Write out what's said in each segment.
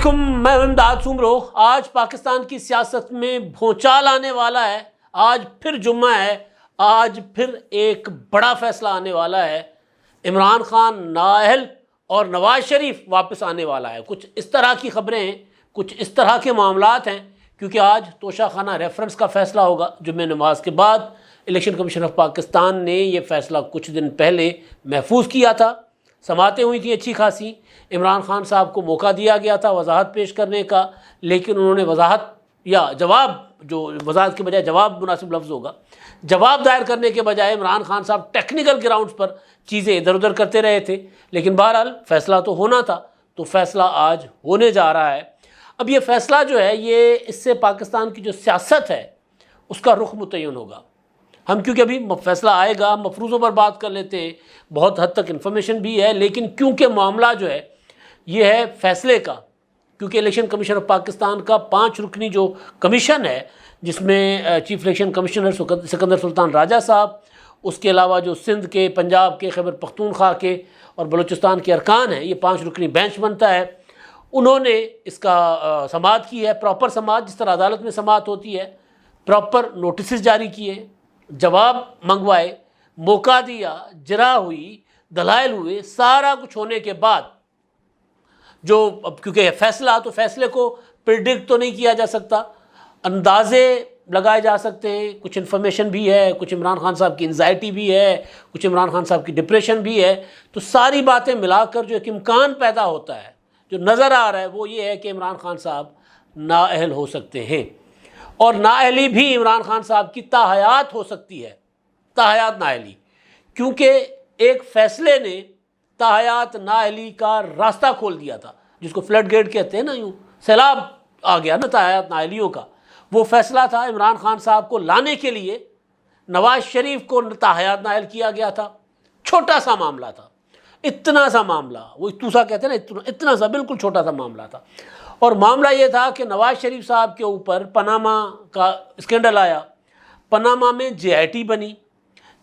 علیکم، میں امداد سومرو۔ آج پاکستان کی سیاست میں بھونچال آنے والا ہے۔ آج پھر جمعہ ہے، آج پھر ایک بڑا فیصلہ آنے والا ہے۔ عمران خان نااہل اور نواز شریف واپس آنے والا ہے۔ کچھ اس طرح کی خبریں ہیں، کچھ اس طرح کے معاملات ہیں، کیونکہ آج توشہ خانہ ریفرنس کا فیصلہ ہوگا جمعہ نماز کے بعد۔ الیکشن کمیشن آف پاکستان نے یہ فیصلہ کچھ دن پہلے محفوظ کیا تھا، سماعتیں ہوئی تھیں اچھی خاصی، عمران خان صاحب کو موقع دیا گیا تھا وضاحت پیش کرنے کا، لیکن انہوں نے وضاحت یا جواب، جو وضاحت کے بجائے جواب مناسب لفظ ہوگا، جواب دائر کرنے کے بجائے عمران خان صاحب ٹیکنیکل گراؤنڈز پر چیزیں ادھر ادھر کرتے رہے تھے۔ لیکن بہرحال فیصلہ تو ہونا تھا، تو فیصلہ آج ہونے جا رہا ہے۔ اب یہ فیصلہ جو ہے، یہ اس سے پاکستان کی جو سیاست ہے اس کا رخ متعین ہوگا۔ ہم کیونکہ ابھی فیصلہ آئے گا، مفروضوں پر بات کر لیتے ہیں، بہت حد تک انفارمیشن بھی ہے، لیکن کیونکہ معاملہ جو ہے یہ ہے فیصلے کا، کیونکہ الیکشن کمیشن آف پاکستان کا 5 رکنی جو کمیشن ہے، جس میں چیف الیکشن کمشنر سکندر سلطان راجہ صاحب، اس کے علاوہ جو سندھ کے، پنجاب کے، خیبر پختونخوا کے اور بلوچستان کے ارکان ہیں، یہ 5 رکنی بینچ بنتا ہے۔ انہوں نے اس کا سماعت کی ہے، پراپر سماعت، جس طرح عدالت میں سماعت ہوتی ہے، پراپر نوٹسز جاری کیے، جواب منگوائے، موقع دیا، جرا ہوئی، دلائل ہوئے، سارا کچھ ہونے کے بعد جو کیونکہ فیصلہ، تو فیصلے کو پریڈکٹ تو نہیں کیا جا سکتا، اندازے لگائے جا سکتے ہیں، کچھ انفارمیشن بھی ہے، کچھ عمران خان صاحب کی انزائٹی بھی ہے، کچھ عمران خان صاحب کی ڈپریشن بھی ہے، تو ساری باتیں ملا کر جو ایک امکان پیدا ہوتا ہے، جو نظر آ رہا ہے، وہ یہ ہے کہ عمران خان صاحب نااہل ہو سکتے ہیں، اور نااہلی بھی عمران خان صاحب کی تاحیات ہو سکتی ہے، تاحیات نااہلی، کیونکہ ایک فیصلے نے تاحیات نااہلی کا راستہ کھول دیا تھا، جس کو فلڈ گیٹ کہتے ہیں نا، یوں سیلاب آ گیا نا تاحیات نااہلیوں کا۔ وہ فیصلہ تھا عمران خان صاحب کو لانے کے لیے نواز شریف کو تاحیات نااہل کیا گیا تھا۔ چھوٹا سا معاملہ تھا، اتنا سا معاملہ، وہ توسا کہتے ہیں نا، اتنا سا بالکل چھوٹا سا معاملہ تھا۔ اور معاملہ یہ تھا کہ نواز شریف صاحب کے اوپر پاناما کا اسکینڈل آیا، پاناما میں جے آئی ٹی بنی،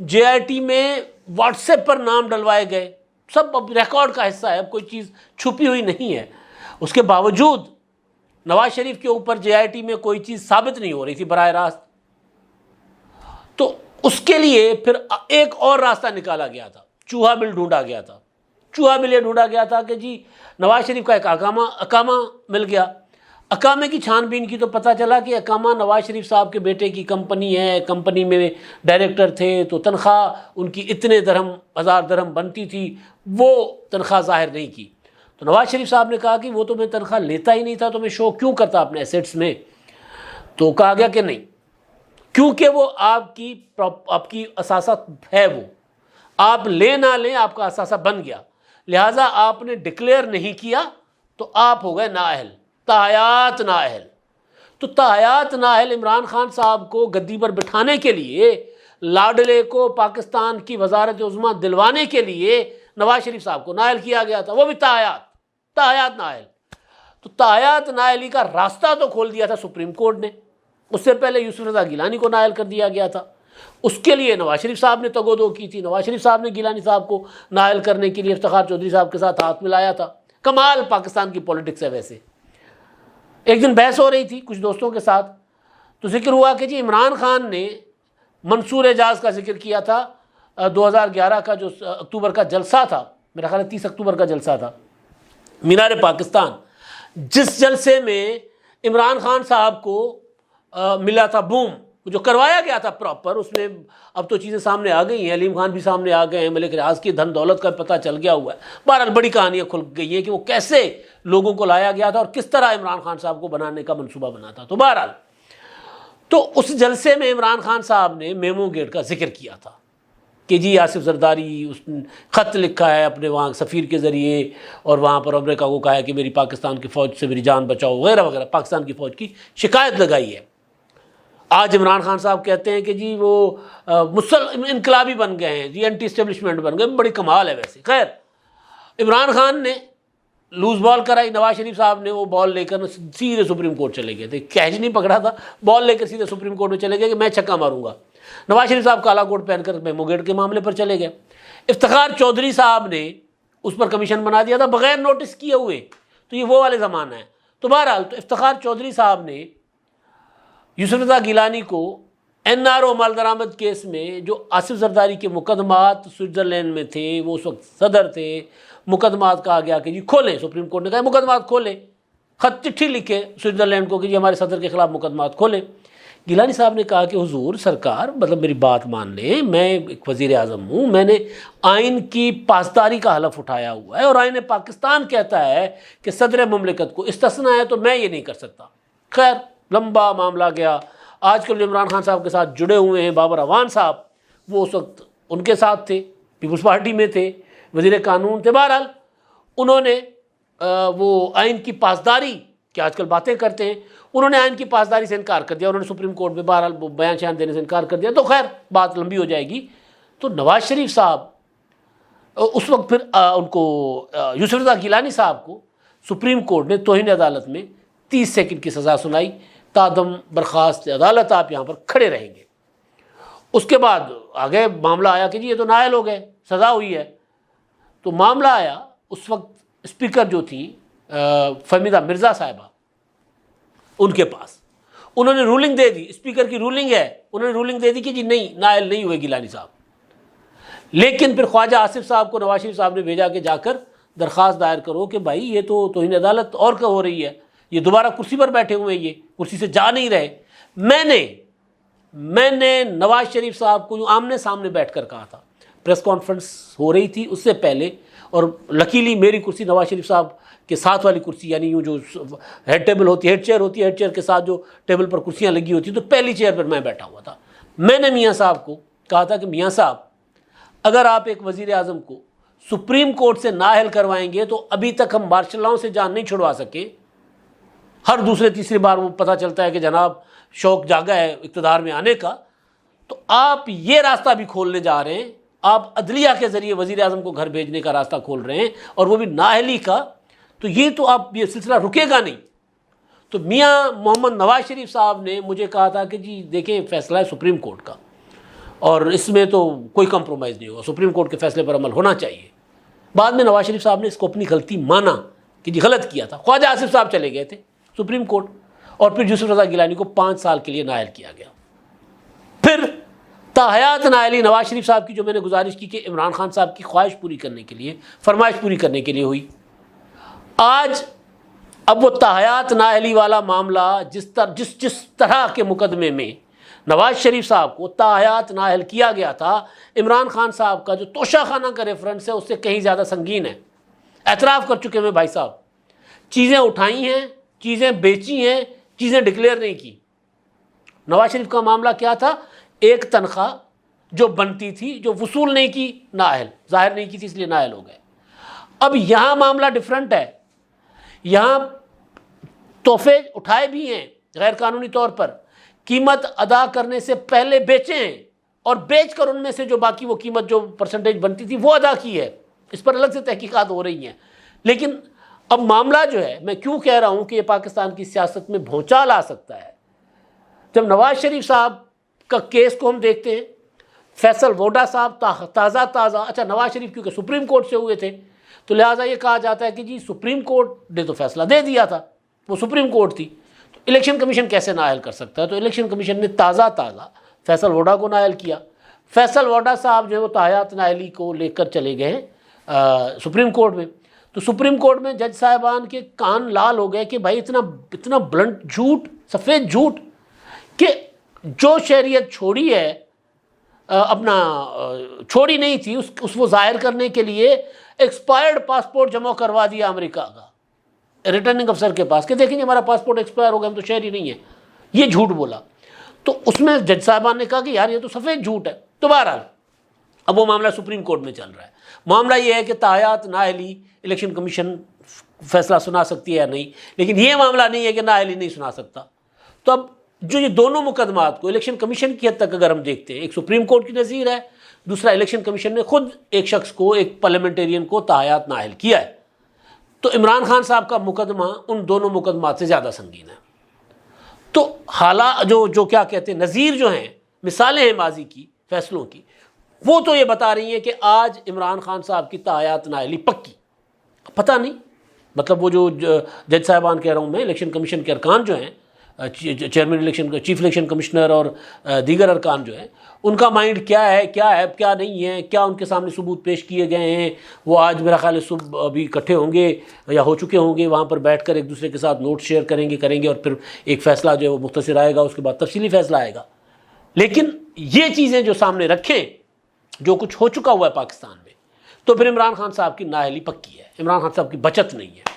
جے آئی ٹی میں واٹس ایپ پر نام ڈلوائے گئے، سب اب ریکارڈ کا حصہ ہے، اب کوئی چیز چھپی ہوئی نہیں ہے۔ اس کے باوجود نواز شریف کے اوپر جے آئی ٹی میں کوئی چیز ثابت نہیں ہو رہی تھی براہ راست، تو اس کے لیے پھر ایک اور راستہ نکالا گیا تھا، چوہا بل ڈھونڈا گیا تھا۔ چوہا بل یہ ڈھونڈا گیا تھا کہ جی نواز شریف کا ایک اقامہ مل گیا۔ اقامے کی چھان بین کی تو پتہ چلا کہ اقامہ نواز شریف صاحب کے بیٹے کی کمپنی ہے، کمپنی میں ڈائریکٹر تھے، تو تنخواہ ان کی اتنے درہم، 1000 درہم بنتی تھی، وہ تنخواہ ظاہر نہیں کی۔ تو نواز شریف صاحب نے کہا کہ وہ تو میں تنخواہ لیتا ہی نہیں تھا، تو میں شو کیوں کرتا اپنے ایسیٹس میں؟ تو کہا گیا کہ نہیں، کیونکہ وہ آپ کی اثاثہ ہے، وہ آپ لیں نہ لیں آپ کا اثاثہ بن گیا، لہٰذا آپ نے ڈکلیئر نہیں کیا، تو آپ ہو گئے نااہل، تاحیات نااہل۔ تو تاحیات نااہل عمران خان صاحب کو گدی پر بٹھانے کے لیے، لاڈلے کو پاکستان کی وزارت عظمیٰ دلوانے کے لیے نواز شریف صاحب کو نااہل کیا گیا تھا، وہ بھی تاحیات نااہل۔ تو تاحیات نااہلی کا راستہ تو کھول دیا تھا سپریم کورٹ نے، اس سے پہلے یوسف رضا گیلانی کو نااہل کر دیا گیا تھا، اس کے لیے نواز شریف صاحب نے تگودو کی تھی، نواز شریف صاحب نے گیلانی صاحب کو نااہل کرنے کے لیے افتخار چودھری صاحب کے ساتھ ہاتھ ملایا تھا۔ کمال پاکستان کی پولیٹکس ہے۔ ویسے ایک دن بحث ہو رہی تھی کچھ دوستوں کے ساتھ، تو ذکر ہوا کہ جی عمران خان نے منصور اعجاز کا ذکر کیا تھا، 2011 کا جو اکتوبر کا جلسہ تھا، میرا خیال ہے 30 اکتوبر کا جلسہ تھا، مینار پاکستان، جس جلسے میں عمران خان صاحب کو ملا تھا بوم، جو کروایا گیا تھا پراپر، اس میں اب تو چیزیں سامنے آ گئی ہیں، علیم خان بھی سامنے آ گئے ہیں، ملک ریاض کی دھن دولت کا پتہ چل گیا ہوا ہے۔ بہرحال بڑی کہانیاں کھل گئی ہیں کہ وہ کیسے لوگوں کو لایا گیا تھا اور کس طرح عمران خان صاحب کو بنانے کا منصوبہ بنا تھا۔ تو بہرحال تو اس جلسے میں عمران خان صاحب نے میمو گیٹ کا ذکر کیا تھا کہ جی آصف زرداری اس نے خط لکھا ہے اپنے وہاں سفیر کے ذریعے، اور وہاں پر امریکہ کو کہا ہے کہ میری پاکستان کی فوج سے میری جان بچاؤ وغیرہ وغیرہ، پاکستان کی فوج کی شکایت لگائی ہے۔ آج عمران خان صاحب کہتے ہیں کہ جی وہ انقلابی بن گئے ہیں، جی اینٹی اسٹیبلشمنٹ بن گئے، بڑی کمال ہے ویسے۔ خیر، عمران خان نے لوز بال کرائی، نواز شریف صاحب نے وہ بال لے کر سیدھے سپریم کورٹ چلے گئے تھے، کیچ نہیں پکڑا تھا، بال لے کر سیدھے سپریم کورٹ میں چلے گئے کہ میں چھکا ماروں گا۔ نواز شریف صاحب کالا کوٹ پہن کر میمو گیٹ کے معاملے پر چلے گئے۔ افتخار چودھری صاحب نے اس پر کمیشن بنا دیا تھا بغیر نوٹس کیے ہوئے، تو یہ وہ والے زمانہ ہے۔ تو بہرحال تو افتخار چودھری صاحب نے یوسف رضا گیلانی کو NRO مال درآمد کیس میں جو آصف زرداری کے مقدمات سوئٹزرلینڈ میں تھے، وہ اس وقت صدر تھے، مقدمات کہا گیا کہ جی کھولیں، سپریم کورٹ نے کہا مقدمات کھولیں، خط چٹھی لکھے سوئٹزرلینڈ کو کہ جی ہمارے صدر کے خلاف مقدمات کھولیں۔ گیلانی صاحب نے کہا کہ حضور سرکار مطلب میری بات مان لیں، میں ایک وزیر اعظم ہوں، میں نے آئین کی پاسداری کا حلف اٹھایا ہوا ہے اور آئین پاکستان کہتا ہے کہ صدر مملکت کو استثناء ہے، تو میں یہ نہیں کر سکتا۔ خیر لمبا معاملہ گیا۔ آج کل جو عمران خان صاحب کے ساتھ جڑے ہوئے ہیں بابر اعوان صاحب، وہ اس وقت ان کے ساتھ تھے، پیپلز پارٹی میں تھے، وزیر قانون تھے۔ بہرحال انہوں نے وہ آئین کی پاسداری کہ آج کل باتیں کرتے ہیں، انہوں نے آئین کی پاسداری سے انکار کر دیا، انہوں نے سپریم کورٹ میں بہرحال بیان شیان دینے سے انکار کر دیا۔ تو خیر بات لمبی ہو جائے گی۔ تو نواز شریف صاحب اس وقت پھر ان کو یوسف رضا گیلانی صاحب کو سپریم کورٹ نے توہین عدالت میں 30 سیکنڈ کی سزا سنائی، تادم برخاست عدالت آپ یہاں پر کھڑے رہیں گے۔ اس کے بعد آگے معاملہ آیا کہ جی یہ تو نائل ہو گئے، سزا ہوئی ہے۔ تو معاملہ آیا اس وقت اسپیکر جو تھی فہمیدہ مرزا صاحبہ، ان کے پاس انہوں نے رولنگ دے دی، اسپیکر کی رولنگ ہے، انہوں نے رولنگ دے دی کہ جی نہیں نائل نہیں ہوئے گیلانی صاحب۔ لیکن پھر خواجہ آصف صاحب کو نواز شریف صاحب نے بھیجا کہ جا کر درخواست دائر کرو کہ بھائی یہ تو توہین عدالت اور کا ہو رہی ہے، یہ دوبارہ کرسی پر بیٹھے ہوئے ہیں، یہ کرسی سے جا نہیں رہے۔ میں نے نواز شریف صاحب کو آمنے سامنے بیٹھ کر کہا تھا، پریس کانفرنس ہو رہی تھی اس سے پہلے، اور لکیلی میری کرسی نواز شریف صاحب کے ساتھ والی کرسی، یعنی یوں جو ہیڈ ٹیبل ہوتی ہے، ہیڈ چیئر ہوتی ہے، ہیڈ چیئر کے ساتھ جو ٹیبل پر کرسیاں لگی ہوتی ہیں، تو پہلی چیئر پر میں بیٹھا ہوا تھا۔ میں نے میاں صاحب کو کہا تھا کہ میاں صاحب اگر آپ ایک وزیر اعظم کو سپریم کورٹ سے نااہل کروائیں گے تو ابھی تک ہم مارشل لاؤ سے جان نہیں چھڑوا سکے، ہر دوسرے تیسری بار وہ پتہ چلتا ہے کہ جناب شوق جاگا ہے اقتدار میں آنے کا، تو آپ یہ راستہ بھی کھولنے جا رہے ہیں، آپ عدلیہ کے ذریعے وزیر اعظم کو گھر بھیجنے کا راستہ کھول رہے ہیں، اور وہ بھی نااہلی کا، تو یہ تو آپ یہ سلسلہ رکے گا نہیں۔ تو میاں محمد نواز شریف صاحب نے مجھے کہا تھا کہ جی دیکھیں فیصلہ ہے سپریم کورٹ کا، اور اس میں تو کوئی کمپرومائز نہیں ہوگا، سپریم کورٹ کے فیصلے پر عمل ہونا چاہیے۔ بعد میں نواز شریف صاحب نے اس کو اپنی غلطی مانا کہ جی غلط کیا تھا، خواجہ آصف صاحب چلے گئے تھے سپریم کورٹ، اور پھر یوسف رضا گیلانی کو 5 سال کے لیے نائل کیا گیا۔ پھر تاحیات نائلی نواز شریف صاحب کی جو میں نے گزارش کی کہ عمران خان صاحب کی خواہش پوری کرنے کے لیے، فرمائش پوری کرنے کے لیے ہوئی۔ آج اب وہ تاحیات نائلی والا معاملہ جس طرح کے مقدمے میں نواز شریف صاحب کو تاحیات نااہل کیا گیا تھا، عمران خان صاحب کا جو توشہ خانہ کا ریفرنس ہے اس سے کہیں زیادہ سنگین ہے۔ اعتراف کر چکے ہیں بھائی صاحب، چیزیں اٹھائی ہیں، چیزیں بیچی ہیں، چیزیں ڈکلیئر نہیں کی۔ نواز شریف کا معاملہ کیا تھا؟ ایک تنخواہ جو بنتی تھی جو وصول نہیں کی، نااہل، ظاہر نہیں کی تھی اس لیے نااہل ہو گئے۔ اب یہاں معاملہ ڈیفرنٹ ہے، یہاں تحفے اٹھائے بھی ہیں غیر قانونی طور پر، قیمت ادا کرنے سے پہلے بیچے ہیں، اور بیچ کر ان میں سے جو باقی وہ قیمت جو پرسنٹیج بنتی تھی وہ ادا کی ہے۔ اس پر الگ سے تحقیقات ہو رہی ہیں۔ لیکن اب معاملہ جو ہے، میں کیوں کہہ رہا ہوں کہ یہ پاکستان کی سیاست میں بھونچال آ سکتا ہے، جب نواز شریف صاحب کا کیس کو ہم دیکھتے ہیں، فیصل ووڈا صاحب تازہ اچھا نواز شریف کیونکہ سپریم کورٹ سے ہوئے تھے تو لہٰذا یہ کہا جاتا ہے کہ جی سپریم کورٹ نے تو فیصلہ دے دیا تھا، وہ سپریم کورٹ تھی، تو الیکشن کمیشن کیسے نااہل کر سکتا ہے؟ تو الیکشن کمیشن نے تازہ فیصل ووڈا کو نااہل کیا۔ فیصل ووڈا صاحب جو ہے وہ تاحیات نااہلی کو لے کر چلے گئے سپریم کورٹ میں، تو سپریم کورٹ میں جج صاحبان کے کان لال ہو گئے کہ بھائی اتنا بلنٹ جھوٹ، سفید جھوٹ، کہ جو شہریت چھوڑی ہے اپنا چھوڑی نہیں تھی اس وہ ظاہر کرنے کے لیے ایکسپائرڈ پاسپورٹ جمع کروا دیا امریکہ کا ریٹرننگ افسر کے پاس کہ دیکھیں جی ہمارا پاسپورٹ ایکسپائر ہو گیا، ہم تو شہری نہیں ہیں، یہ جھوٹ بولا۔ تو اس میں جج صاحبان نے کہا کہ یار یہ تو سفید جھوٹ ہے۔ تو بہرحال اب وہ معاملہ سپریم کورٹ میں چل رہا ہے۔ معاملہ یہ ہے کہ تاحیات نااہلی الیکشن کمیشن فیصلہ سنا سکتی ہے یا نہیں، لیکن یہ معاملہ نہیں ہے کہ نااہلی نہیں سنا سکتا۔ تو اب جو یہ دونوں مقدمات کو الیکشن کمیشن کی حد تک اگر ہم دیکھتے ہیں، ایک سپریم کورٹ کی نظیر ہے، دوسرا الیکشن کمیشن نے خود ایک شخص کو، ایک پارلیمنٹرین کو تاحیات نااہل کیا ہے، تو عمران خان صاحب کا مقدمہ ان دونوں مقدمات سے زیادہ سنگین ہے۔ تو حالات جو کیا کہتے ہیں، نظیر جو ہیں، مثالیں ہیں ماضی کی فیصلوں کی، وہ تو یہ بتا رہی ہیں کہ آج عمران خان صاحب کی تاحیات نااہلی پکی۔ پتہ نہیں، مطلب وہ جو جج صاحبان کہہ رہا ہوں میں، الیکشن کمیشن کے ارکان جو ہیں، chairman election, chief election commissioner اور دیگر ارکان جو ہیں، ان کا مائنڈ کیا ہے کیا نہیں ہے، کیا ان کے سامنے ثبوت پیش کیے گئے ہیں، وہ آج میرا خیال ہے صبح ابھی اکٹھے ہوں گے یا ہو چکے ہوں گے، وہاں پر بیٹھ کر ایک دوسرے کے ساتھ نوٹ شیئر کریں گے اور پھر ایک فیصلہ جو ہے وہ مختصر آئے گا، اس کے بعد تفصیلی فیصلہ آئے گا۔ لیکن یہ چیزیں جو سامنے رکھیں، جو کچھ ہو چکا ہوا ہے پاکستان میں، تو پھر عمران خان صاحب کی نااہلی پکی ہے، عمران خان صاحب کی بچت نہیں ہے،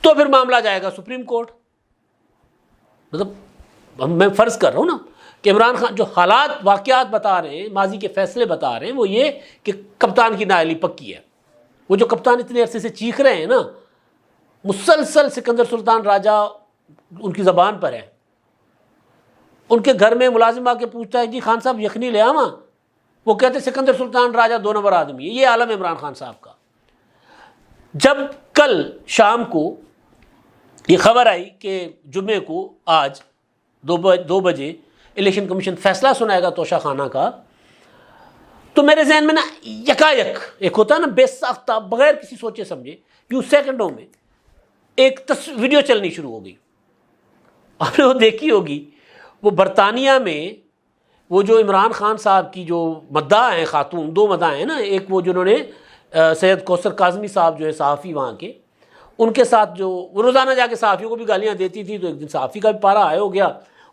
تو پھر معاملہ جائے گا سپریم کورٹ۔ مطلب میں فرض کر رہا ہوں نا کہ عمران خان جو حالات واقعات بتا رہے ہیں، ماضی کے فیصلے بتا رہے ہیں، وہ یہ کہ کپتان کی نااہلی پکی ہے۔ وہ جو کپتان اتنے عرصے سے چیخ رہے ہیں نا، مسلسل سکندر سلطان راجہ ان کی زبان پر ہے، ان کے گھر میں ملازم آ کے پوچھتا ہے جی خان صاحب یخنی لے آواں، وہ کہتے ہیں سکندر سلطان راجہ 2 نمبر آدمی ہے۔ یہ عالم عمران خان صاحب کا۔ جب کل شام کو یہ خبر آئی کہ جمعے کو آج 2 بجے الیکشن کمیشن فیصلہ سنائے گا توشہ خانہ کا، تو میرے ذہن میں نا یکایک ایک ہوتا ہے نا بے ساختہ بغیر کسی سوچے سمجھے، یوں سیکنڈوں میں ایک ویڈیو چلنی شروع ہو گئی۔ آپ نے وہ دیکھی ہوگی، وہ برطانیہ میں وہ جو عمران خان صاحب کی جو مداح ہیں، خاتون 2 مداح ہیں نا، ایک وہ جنہوں نے سید کوثر کاظمی صاحب جو ہے صحافی وہاں کے، ان کے ساتھ جو وہ روزانہ جا کے صحافیوں کو بھی گالیاں دیتی تھی، تو ایک دن صحافی کا بھی پارا ہائے ہو گیا،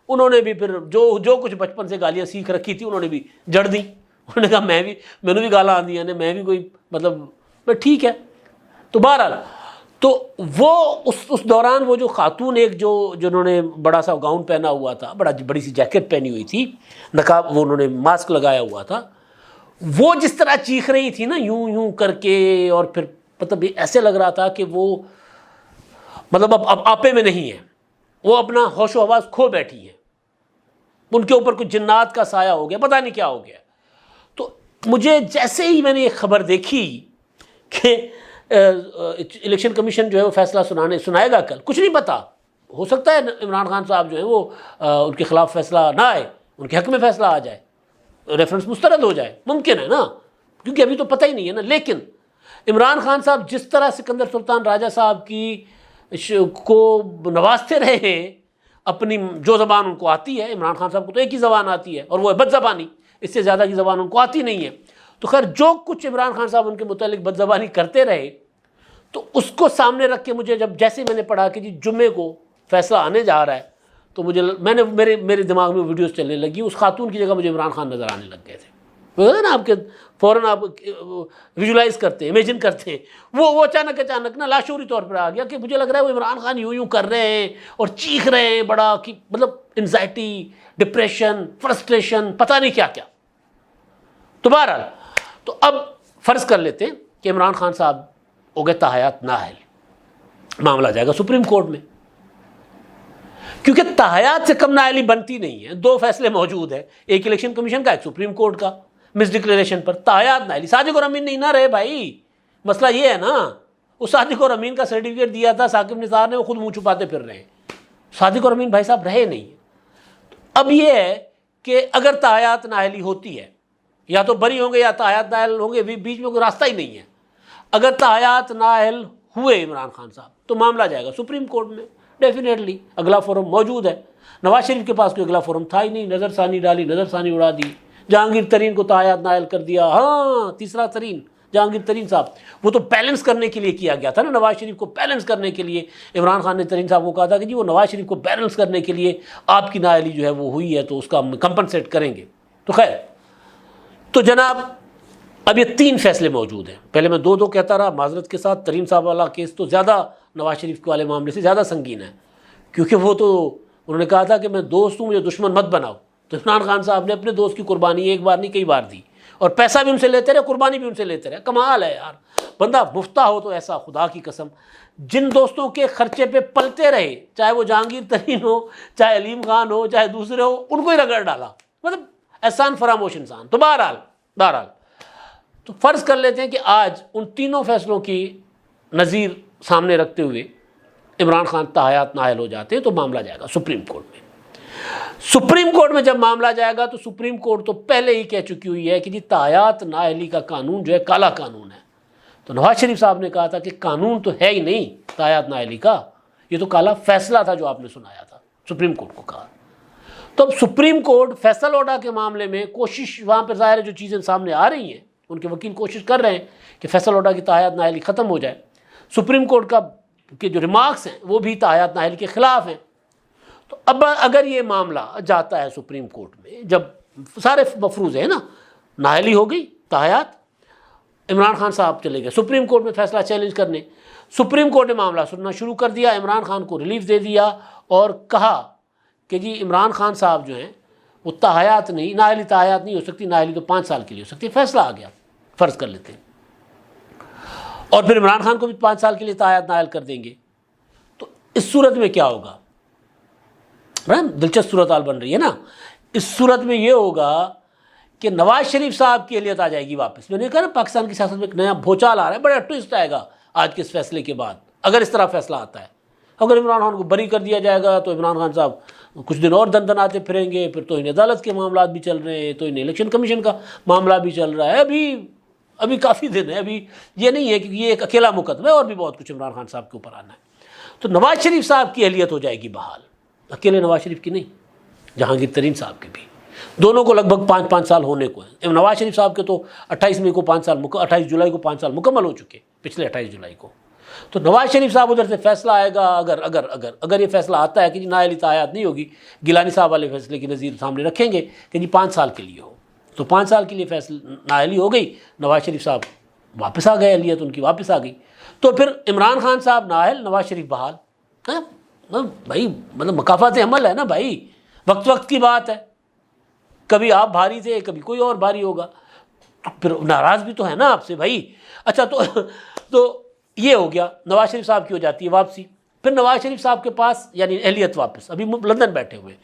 انہوں نے بھی پھر جو کچھ بچپن سے گالیاں سیکھ رکھی تھی انہوں نے بھی جڑ دیں۔ انہوں نے کہا میں نے بھی گالاں آندیاں نے، میں بھی کوئی مطلب ٹھیک ہے۔ تو بہرحال تو وہ اس دوران وہ جو خاتون ایک جنہوں نے بڑا سا گاؤن پہنا ہوا تھا، بڑی سی جیکٹ پہنی ہوئی تھی، نقاب، وہ انہوں نے ماسک لگایا ہوا تھا، وہ جس طرح چیخ رہی تھی نا یوں کر کے، اور پھر مطلب ایسے لگ رہا تھا کہ وہ مطلب اب آپے میں نہیں ہے، وہ اپنا ہوش و حواس کھو بیٹھی ہیں، ان کے اوپر کچھ جنات کا سایہ ہو گیا، پتہ نہیں کیا ہو گیا۔ تو مجھے جیسے ہی میں نے یہ خبر دیکھی کہ الیکشن کمیشن جو ہے وہ فیصلہ سنائے گا کل، کچھ نہیں پتا، ہو سکتا ہے عمران خان صاحب جو ہیں وہ ان کے خلاف فیصلہ نہ آئے، ان کے حق میں فیصلہ آ جائے، ریفرنس مسترد ہو جائے، ممکن ہے نا، کیونکہ ابھی تو پتہ ہی نہیں ہے نا۔ لیکن عمران خان صاحب جس طرح سکندر سلطان راجہ صاحب کو نوازتے رہے ہیں، اپنی جو زبان ان کو آتی ہے، عمران خان صاحب کو تو ایک ہی زبان آتی ہے اور وہ ہے بد زبانی، اس سے زیادہ کی زبان ان کو آتی نہیں ہے۔ تو خیر جو کچھ عمران خان صاحب ان کے متعلق بد زبانی کرتے رہے، تو اس کو سامنے رکھ کے مجھے جیسے میں نے پڑھا کہ جی جمعے کو فیصلہ آنے جا رہا ہے، تو میرے دماغ میں ویڈیوز چلنے لگی، اس خاتون کی جگہ مجھے عمران خان نظر آنے لگ گئے تھے۔ نا آپ کے فوراً آپ ویژولائز کرتے ہیں، امیجن کرتے ہیں، وہ اچانک نا لاشعوری طور پر آ گیا کہ مجھے لگ رہا ہے وہ عمران خان یوں کر رہے ہیں اور چیخ رہے ہیں بڑا، کہ مطلب انزائٹی، ڈپریشن، فرسٹریشن، پتہ نہیں کیا کیا۔ تو بہرحال تو اب فرض کر لیتے ہیں کہ عمران خان صاحب ہو گئے تاحیات نااہل، معاملہ جائے گا سپریم کورٹ میں، کیونکہ تاحیات سے کم نااہلی بنتی نہیں ہے۔ 2 فیصلے موجود ہیں، ایک الیکشن کمیشن کا، ایک سپریم کورٹ کا، مس ڈکلیریشن پر تاحیات نااہلی۔ صادق اور امین نہیں نہ رہے بھائی، مسئلہ یہ ہے نا، وہ صادق اور امین کا سرٹیفکیٹ دیا تھا ثاقب نثار نے، وہ خود منہ چھپاتے پھر رہے ہیں، صادق اور امین بھائی صاحب رہے نہیں۔ اب یہ ہے کہ اگر تاحیات نااہلی ہوتی ہے، یا تو بری ہوں گے یا تاحیات نااہل ہوں گے، بیچ میں کوئی راستہ ہی نہیں ہے۔ اگر تاحیات نااہل ہوئے عمران خان صاحب تو معاملہ جائے گا سپریم کورٹ میں، ڈیفینیٹلی اگلا فورم موجود ہے۔ نواز شریف کے پاس کوئی اگلا فورم تھا ہی نہیں، نظر ثانی ڈالی، نظر ثانی اڑا دی، جہانگیر ترین کو تاحیات نااہل کر دیا۔ ہاں، تیسرا ترین جہانگیر ترین صاحب، وہ تو بیلنس کرنے کے لیے کیا گیا تھا نا، نواز شریف کو بیلنس کرنے کے لیے عمران خان نے ترین صاحب کو کہا تھا کہ جی وہ نواز شریف کو بیلنس کرنے کے لیے آپ کی نااہلی جو ہے وہ ہوئی ہے تو اس کا ہم کمپنسیٹ کریں گے۔ تو خیر، تو جناب اب یہ 3 فیصلے موجود ہیں۔ پہلے میں 2 کہتا رہا، معذرت کے ساتھ ترین صاحب والا کیس تو زیادہ نواز شریف کے والے معاملے سے زیادہ سنگین ہے، کیونکہ وہ تو انہوں نے کہا تھا کہ میں دوست ہوں، مجھے دشمن مت بناؤ، تو عمران خان صاحب نے اپنے دوست کی قربانی ایک بار نہیں کئی بار دی، اور پیسہ بھی ان سے لیتے رہے، قربانی بھی ان سے لیتے رہے۔ کمال ہے یار، بندہ مفتہ ہو تو ایسا، خدا کی قسم، جن دوستوں کے خرچے پہ پلتے رہے، چاہے وہ جہانگیر ترین ہو، چاہے علیم خان ہو، چاہے دوسرے ہو، ان کو ہی رگڑ ڈالا، مطلب احسان فراموش انسان۔ تو بہرحال تو فرض کر لیتے ہیں کہ آج ان 3 فیصلوں کی نظیر سامنے رکھتے ہوئے عمران خان تاحیات نااہل ہو جاتے ہیں، تو معاملہ جائے گا سپریم کورٹ میں۔ سپریم کورٹ میں جب معاملہ جائے گا تو سپریم کورٹ تو پہلے ہی کہہ چکی ہوئی ہے کہ جی تاحیات نااہلی کا قانون جو ہے کالا قانون ہے، تو نواز شریف صاحب نے کہا تھا کہ قانون تو ہے ہی نہیں تاحیات نااہلی کا، یہ تو کالا فیصلہ تھا جو آپ نے سنایا تھا، سپریم کورٹ کو کہا۔ تو اب سپریم کورٹ فیصل اوڈا کے معاملے میں کوشش، وہاں پہ ظاہر ہے جو چیزیں سامنے آ رہی ہیں، ان کے وکیل کوشش کر رہے ہیں کہ فیصل اوڈا کی تاحیات نااہلی ختم ہو جائے۔ سپریم کورٹ کے جو ریمارکس ہیں وہ بھی تاحیات نااہلی کے خلاف ہیں۔ تو اب اگر یہ معاملہ جاتا ہے سپریم کورٹ میں، جب سارے مفروض ہیں نا، نااہلی ہو گئی، تاحیات، عمران خان صاحب چلے گئے سپریم کورٹ میں فیصلہ چیلنج کرنے، سپریم کورٹ نے معاملہ سننا شروع کر دیا، عمران خان کو ریلیف دے دیا اور کہا کہ جی عمران خان صاحب جو ہیں وہ تاحیات نہیں، نااہلی تاحیات نہیں ہو سکتی، نااہلی تو 5 سال کے لیے ہو سکتی ہے، فیصلہ آ گیا، فرض کر لیتے ہیں، اور پھر عمران خان کو بھی 5 سال کے لیے تاحیات نااہل کر دیں گے۔ تو اس صورت میں کیا ہوگا؟ دلچسپ صورتحال بن رہی ہے نا۔ اس صورت میں یہ ہوگا کہ نواز شریف صاحب کی اہلیت آ جائے گی واپس۔ میں نے کہا نا پاکستان کی سیاست میں ایک نیا بھونچال آ رہا ہے، بڑا ٹوئسٹ آئے گا آج کے اس فیصلے کے بعد، اگر اس طرح فیصلہ آتا ہے۔ اگر عمران خان کو بری کر دیا جائے گا تو عمران خان صاحب کچھ دن اور دندناتے پھریں گے، پھر توہین عدالت کے معاملات بھی چل رہے ہیں، توہین الیکشن کمیشن کا معاملہ بھی چل رہا ہے، ابھی کافی دن ہے، ابھی یہ نہیں ہے کہ یہ ایک اکیلا مقدمہ ہے، اور بھی بہت کچھ عمران خان صاحب کے اوپر آنا ہے۔ تو نواز شریف صاحب کی اہلیت ہو جائے گی بحال، اکیلے نواز شریف کی نہیں، جہانگیر ترین صاحب کی بھی، دونوں کو لگ بھگ 5 سال ہونے کو ہیں۔ نواز شریف صاحب کے تو 28 مئی کو 5 سال 28 جولائی کو 5 سال مکمل ہو چکے، پچھلے 28 جولائی کو۔ تو نواز شریف صاحب ادھر سے فیصلہ آئے گا، اگر یہ فیصلہ آتا ہے کہ جی نااہلی تاحیات نہیں ہوگی، گیلانی صاحب والے فیصلے کی نظیر سامنے رکھیں گے کہ جی 5 سال کے لیے ہو، تو 5 سال کے لیے نااہلی ہو گئی، نواز شریف صاحب واپس آ گئے، اہلیت ان کی واپس آ گئی، تو پھر عمران خان صاحب نااہل، نواز شریف بحال۔ بھائی مطلب مکافات عمل ہے نا بھائی، وقت کی بات ہے، کبھی آپ بھاری تھے، کبھی کوئی اور بھاری ہوگا، پھر ناراض بھی تو ہے نا آپ سے بھائی۔ اچھا تو یہ ہو گیا، نواز شریف صاحب کی ہو جاتی ہے واپسی۔ پھر نواز شریف صاحب کے پاس یعنی اہلیت واپس، ابھی لندن بیٹھے ہوئے،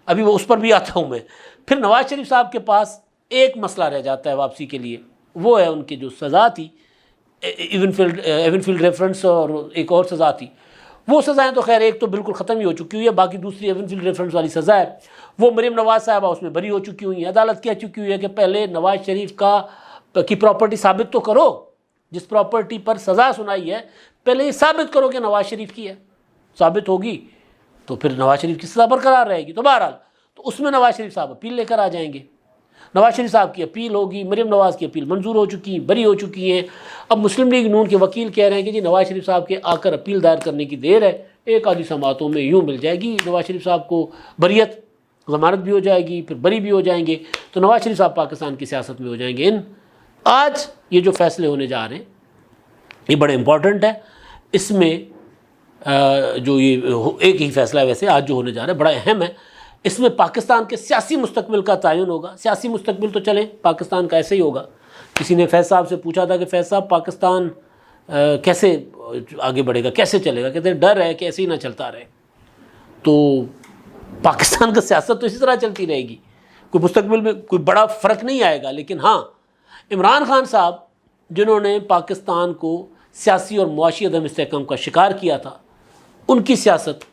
ابھی وہ اس پر بھی آتا ہوں میں۔ پھر نواز شریف صاحب کے پاس ایک مسئلہ رہ جاتا ہے واپسی کے لیے، وہ ہے ان کی جو سزا تھی، ایون فیلڈ ریفرنس، اور ایک اور سزا تھی۔ وہ سزائیں تو خیر ایک تو بالکل ختم ہی ہو چکی ہوئی ہے، باقی دوسری ایون فیلڈ ریفرنس والی سزا ہے، وہ مریم نواز صاحبہ اس میں بری ہو چکی ہوئی ہیں۔ عدالت کہہ چکی ہوئی ہے کہ پہلے نواز شریف کی پراپرٹی ثابت تو کرو، جس پراپرٹی پر سزا سنائی ہے پہلے یہ ثابت کرو کہ نواز شریف کی ہے، ثابت ہوگی تو پھر نواز شریف کی سزا برقرار رہے گی۔ تو بہرحال تو اس میں نواز شریف صاحب اپیل لے کر آ جائیں گے، نواز شریف صاحب کی اپیل ہوگی، مریم نواز کی اپیل منظور ہو چکی، بری ہو چکی ہیں۔ اب مسلم لیگ نون کے وکیل کہہ رہے ہیں کہ جی نواز شریف صاحب کے آ کر اپیل دائر کرنے کی دیر ہے، ایک آدھی سماعتوں میں یوں مل جائے گی نواز شریف صاحب کو بریت، ضمانت بھی ہو جائے گی، پھر بری بھی ہو جائیں گے، تو نواز شریف صاحب پاکستان کی سیاست میں ہو جائیں گے۔ آج یہ جو فیصلے ہونے جا رہے ہیں یہ بڑے امپورٹنٹ ہے، اس میں جو یہ ایک ہی فیصلہ ہے ویسے آج جو ہونے جا رہا ہے بڑا اہم ہے، اس میں پاکستان کے سیاسی مستقبل کا تعین ہوگا۔ سیاسی مستقبل تو چلیں پاکستان کا ایسے ہی ہوگا۔ کسی نے فیض صاحب سے پوچھا تھا کہ فیض صاحب پاکستان کیسے آگے بڑھے گا، کیسے چلے گا؟ کہتے ہیں ڈر ہے کہ ایسے ہی نہ چلتا رہے۔ تو پاکستان کا سیاست تو اسی طرح چلتی رہے گی، کوئی مستقبل میں کوئی بڑا فرق نہیں آئے گا۔ لیکن ہاں، عمران خان صاحب جنہوں نے پاکستان کو سیاسی اور معاشی عدم استحکام کا شکار کیا تھا، ان کی سیاست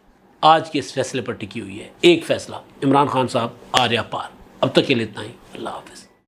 آج کے اس فیصلے پر ٹکی ہوئی ہے۔ ایک فیصلہ، عمران خان صاحب آریا پار۔ اب تک کے لیے اتنا ہی، اللہ حافظ۔